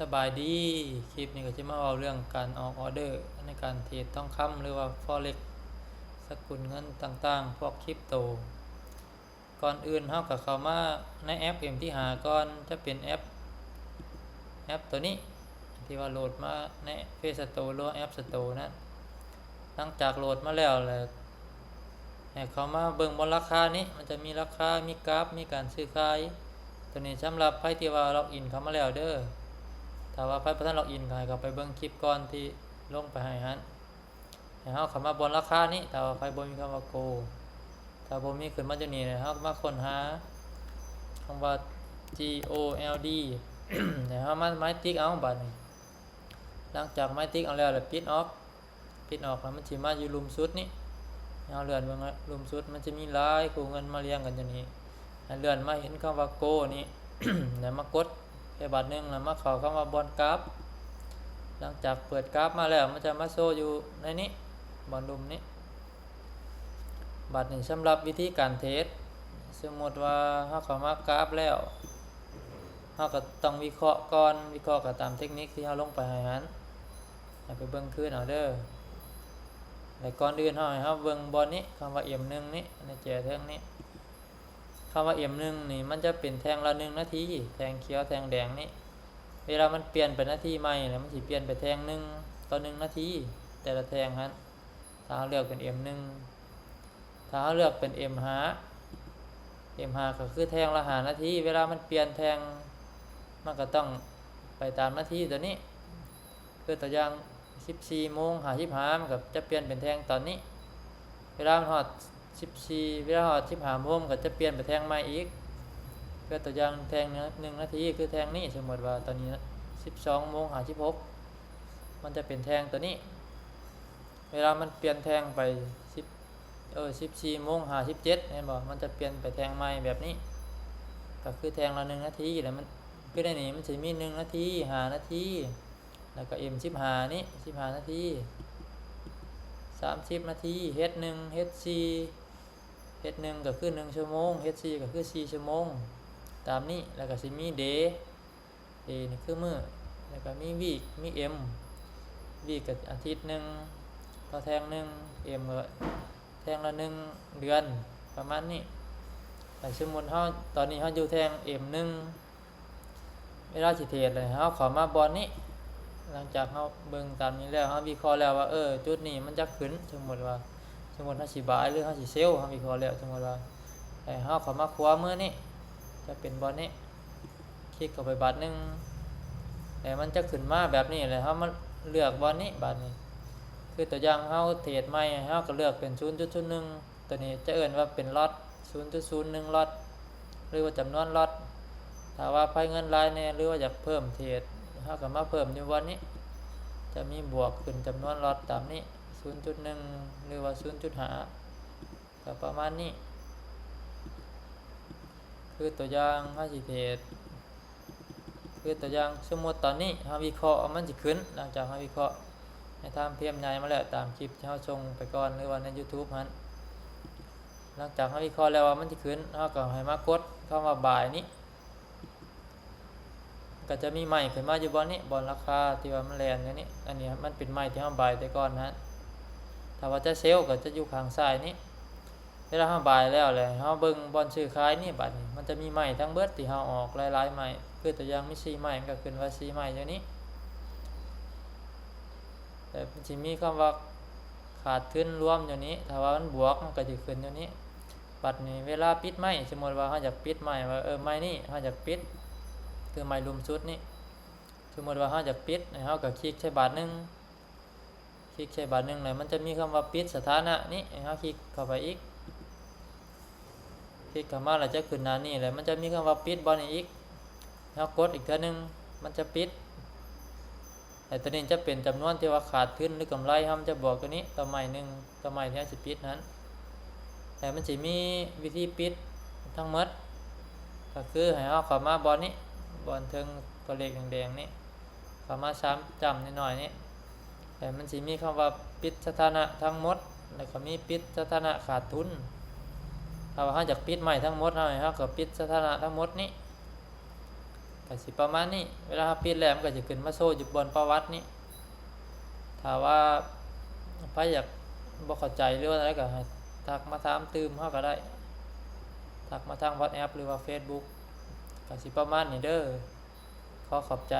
สบายดีคลิปนี้ก็จะมาเอาเรื่องการออกออเดอร์ในการเทรดทองคำหรือว่า Forex สกุลเงินต่างๆพวกคริปโตก่อนอื่นเฮาก็เข้ามาในแอปที่หาก่อนจะเป็นแอปตัวนี้ที่ว่าโหลดมาใน Play Store หรือ App Store นะหลังจากโหลดมาแล้วให้เข้ามาเบิ่งบนราคานี้มันจะมีราคามีกราฟมีการซื้อขายตัวนี้สำหรับใครที่ว่าล็อกอินเข้ามาแล้วเด้อถ้าว่าใครบ่ทันล็อกอินก็ให้เข้าไปเบิ่งคลิปก่อนที่ลงไปให้เฮาเข้ามาบนราคานี้ถ้าว่าใครบ่มีคำว่าโกถ้าบ่มีขึ้นมาจังนี้เฮามาค้นหาคำว่า GOLD ให้เฮามาไม้ติ๊กเอาบัดนี้หลังจากไม้ติ๊กเอาแล้วปิดออกแล้วมันสิมาอยู่ลุมสุดนี้เฮาเลื่อนเบิ่งลุมสุดมันจะมีหลายคู่เงินมาเรียงกันจังนี้ให้เลื่อนมาเห็นคำว่าโกนี้ แล้วมากดแค่บาทนึงแล้วมาเข้าคำว่าบอนกราฟหลังจากเปิดกราฟมาแล้วมันจะมาโชว์อยู่ในนี้บอนลุมนี้บัดนี้สำหรับวิธีการเทรดสมมติว่าเฮาเข้ามากราฟแล้วเฮาก็ต้องวิเคราะห์ก่อนวิเคราะห์ก็ตามเทคนิคที่เฮาลงไปให้ให้ไปเบิ่งคืนเอาเด้อแล้วก่อนอื่นให้เฮาเบิ่งบอนนี้คำว่า M1 นี้ในแจเทิงนี้คำว่า M1 นี่มันจะเป็นแท่งละ1นาทีแท่งเขียวแท่งแดงนี่เวลามันเปลี่ยนเป็นนาทีใหม่แล้วมันสิเปลี่ยนไปแท่ง1ต่อ1นาทีแต่ละแท่งนั้นถ้าเราเลือกเป็น M1 ถ้าเราเลือกเป็น M5 ก็คือแท่งละ5นาทีเวลามันเปลี่ยนแท่งมันก็ต้องไปตามนาทีตัวนี้คือตัวอย่าง 14:55มันก็จะเปลี่ยนเป็นแท่งตอนนี้เวลามันฮอดเวลาฮอด 15 โมงก็จะเปลี่ยนไปแท่งใหม่อีกคือตัวอย่างแท่ง1นาทีคือแท่งนี้สมมติว่าตอนนี้ 12:56มันจะเป็นแท่งตัวนี้เวลามันเปลี่ยนแท่งไป14:57เห็นบ่มันจะเปลี่ยนไปแท่งใหม่แบบนี้ก็คือแท่งละ1นาทีแล้วมันคือในนี้มันสิมี1นาที5นาทีแล้วก็ M15 นี้15นาที30นาที H1 H4 H1 ก็คือ1ชั่วโมง H4 ก็คือ4ชั่วโมงตามนี้แล้วก็สิมี Day นี่คือมื้อแล้วก็มี Week มี M Week ก็อาทิตย์นึงต่อแท่งนึง M ก็แท่งละ1เดือนประมาณนี้แต่สมมุติเฮาตอนนี้เฮาอยู่แท่ง M1 เวลาสิเทรดเลยเฮาเข้ามาบอนนี้หลังจากเฮาเบิ่งตามนี้แล้วเฮาวิเคราะห์แล้วว่าจุดนี้มันจะขึ้นสมมุติเฮาสิบายหรือเฮาสิเซลล์เฮาวิเคราะห์แล้วสมมุติว่าให้เฮาเข้ามาขวามือนี้จะเป็นบอนนี้คลิกเข้าไปบาทนึงแล้วมันจะขึ้นมาแบบนี้เลยเฮามาเลือกบอนนี้บาทนี้คือตัวอย่างเฮาเทรดใหม่เฮาก็เลือกเป็น 0.01 ตัวนี้จะเอิ้นว่าเป็นล็อต 0.01 ล็อตหรือว่าจำนวนล็อตถ้าว่าไผเงินหลายแน่หรือว่าอยากเพิ่มเทรดเฮาก็มาเพิ่มอยู่วันนี้จะมีบวกขึ้นจำนวนล็อตตามนี้ 0.1 หรือว่า 0.5 ก็ประมาณนี้คือตัวอย่างเฮาสิเทรดคือตัวอย่างสมมุติตอนนี้เฮาวิเคราะห์มันสิขึ้นหลังจากเฮาวิเคราะห์ให้ทำเพียมใหญ่มาแล้วตามคลิปที่เฮาส่งไปก่อนหรือว่าใน YouTube นั้นหลังจากเฮาวิเคราะห์แล้วว่ามันสิขึ้นเฮาก็ให้มากดคำว่า buy นี้ก็จะมีไม้ขึ้นมาอยู่บนนี้บนราคาที่ว่ามันแลนอยู่นี้อันนี้มันเป็นไม้ที่เฮาบายแต่ก่อนนะถ้าว่าจะเซลล์ก็จะอยู่ข้างซ้ายนี้เวลาเฮาบายแล้วแหละเฮาเบิ่งบอนซื้อขายนี่บัดนี้มันจะมีไม้ทั้งเบิดที่เฮาออกหลายๆไม้คือตัวอย่างมี4ไม้มันก็ขึ้นว่า4ไม้อยู่นี้แต่มันสิมีคำว่าขาดทุนรวมอยู่นี้ถ้าว่ามันบวกมันก็สิขึ้นอยู่นี้บัดนี้เวลาปิดไม้สมมุติว่าเฮาอยากปิดไม้ว่าไม้นี้เฮาอยากปิดคือไม้ลุมสุดนี้สมมติว่าเฮาอยากปิดเฮาก็คลิกใช้บาทนึงแล้วมันจะมีคำว่าปิดสถานะนี้เฮาคลิกเข้าไปอีกคลิกเข้ามาแล้วจะขึ้นหน้านี้แล้วมันจะมีคำว่าปิดบ่นี่อีกเฮากดอีกเทื่อนึงมันจะปิดแต่ตัวนี้จะเป็นจำนวนที่ว่าขาดทุนหรือกำไรเฮามันจะบอกตัวนี้ต่อไม้นึงต่อไม้ที่เฮาสิปิดนั้นแต่มันสิมีวิธีปิดทั้งหมดก็คือให้เฮาเข้ามาบอนนี้บอนถึงตัวเลขแดงๆนี่เข้ามาจำนิดหน่อยนี่แต่มันสิมีคำว่าปิดสถานะทั้งหมดแล้วก็มีปิดสถานะขาดทุนถ้าว่าเฮาอยากปิดใหม่ทั้งหมดเฮาก็ปิดสถานะทั้งหมดนี้ ก็สิประมาณนี้เวลาเราปิดแล้วมันก็จะขึ้นมาโชว์อยู่บนประวัตินี้ถ้าว่าไผอยากบ่เข้าใจหรือว่าอะไรก็ให้ทักมาถามตื่มเฮาก็ได้ทักมาทาง WhatsApp หรือว่า Facebook ก็สิประมาณนี้เด้อขอขอบใจ